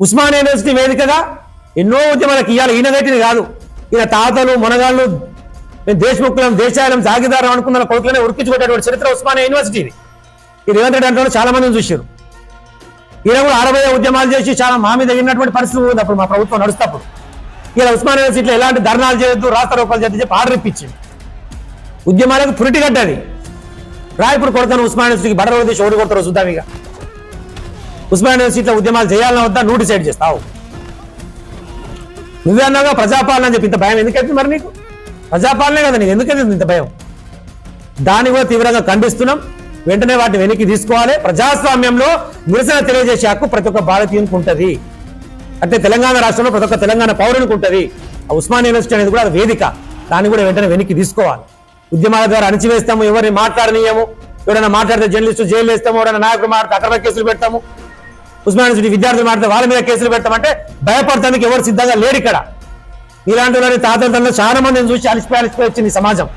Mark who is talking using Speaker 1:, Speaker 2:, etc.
Speaker 1: Osmania university వేదికగా ఎన్నో ఉద్యమాలకు ఇవ్వాలి. ఈయనగట్టిని కాదు, ఈయన తాతలు మునగాళ్ళు దేశముఖులం దేశాలం జాగిదారం అనుకున్న కొడుకులనే ఉరికించుకునేటువంటి చరిత్ర ఉస్మానియా యూనివర్సిటీది. ఈ రేవంత్ రెడ్డి అంటే చాలా మందిని చూశారు. ఈయన కూడా 60 ఉద్యమాలు చేసి చాలా మా మీద తగినటువంటి పరిస్థితి ఉంది అప్పుడు మా ప్రభుత్వం నడుస్తప్పుడు. ఇలా ఉస్మానియా యూనివర్సిటీలో ఎలాంటి ధర్నాలు చేయొద్దు, రాస్తారోకాలు చేద్దని చెప్పి ఆర్డర్ ఇప్పించింది. ఉద్యమాలకు పురిటి కట్టది ఇప్పుడు కొడతాను ఉస్మానియా యూనివర్సిటీకి బడలు తీసి ఓడి కొడతారు చూద్దాం. ఇక ఉస్మానియా యూనివర్సిటీలో ఉద్యమాలు చేయాలన్నా వద్దా నువ్వు డిసైడ్ చేస్తావు. నువ్వే అన్నాగా ప్రజాపాలన అని చెప్పి ఇంత భయం ఎందుకైతే మరి నీకు? ప్రజాపాలనే కదా నీకు, ఎందుకైతే ఇంత భయం? దాన్ని కూడా తీవ్రంగా ఖండిస్తున్నాం. వెంటనే వాటిని వెనక్కి తీసుకోవాలి. ప్రజాస్వామ్యంలో నిరసన తెలియజేసే హక్కు ప్రతి ఒక్క భారతీయునికి ఉంటుంది. అంటే తెలంగాణ రాష్ట్రంలో ప్రతి ఒక్క తెలంగాణ పౌరునికి ఉంటుంది. ఆ ఉస్మానియా యూనివర్సిటీ అనేది కూడా వేదిక, దాన్ని కూడా వెంటనే వెనక్కి తీసుకోవాలి. ఉద్యమాల ద్వారా అణచివేస్తాము, ఎవరిని మాట్లాడనీయము, ఎవరైనా మాట్లాడితే జర్నలిస్టు జైలు వేస్తాము, ఎవరైనా నాయకులు మాట్లాడితే అక్రమ కేసులు పెడతాము, ఉస్మానియా యూనివర్సిటీ విద్యార్థులు మాట్లాడితే వాళ్ళ మీద కేసులు పెడతామంటే భయపడటానికి ఎవరు సిద్ధంగా లేరు ఇక్కడ. ఇలాంటి వారి తాతల చాలా మందిని చూసి అలిసిపోయి వచ్చింది సమాజం.